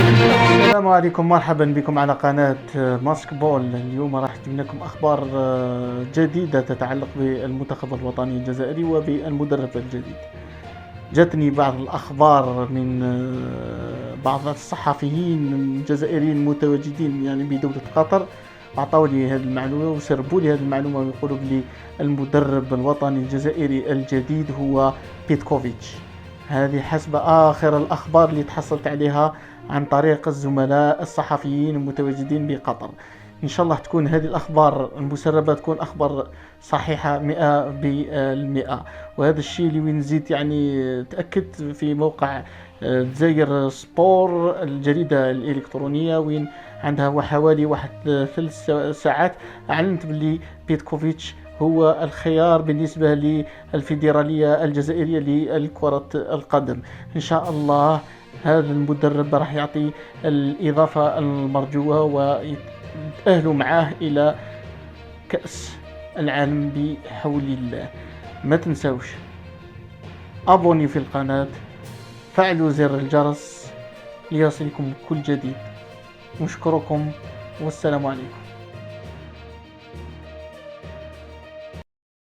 السلام عليكم، مرحبا بكم على قناة ماسك بول. اليوم راح نجيب لكم أخبار جديدة تتعلق بالمنتخب الوطني الجزائري وبالمدرب الجديد. جاتني بعض الأخبار من بعض الصحفيين الجزائريين المتواجدين يعني بدولة قطر، أعطوا لي هذه المعلومة وسربوا لي هذه المعلومة ويقولوا لي المدرب الوطني الجزائري الجديد هو بيتكوفيتش. هذه حسب آخر الأخبار اللي تحصلت عليها عن طريق الزملاء الصحفيين المتواجدين بقطر. إن شاء الله تكون هذه الأخبار المسربة تكون أخبار صحيحة 100%. وهذا الشيء اللي وين نزيد يعني تأكدت في موقع دزاير سبور، الجريدة الإلكترونية، وين عندها حوالي 3 ساعات أعلنت باللي بيتكوفيتش هو الخيار بالنسبة للفيدرالية الجزائرية لكرة القدم. إن شاء الله هذا المدرب راح يعطي الإضافة المرجوة ويتأهلوا معاه إلى كأس العالم بحول الله. ما تنسوش أبوني في القناة، فعلوا زر الجرس ليصلكم كل جديد. نشكركم والسلام عليكم.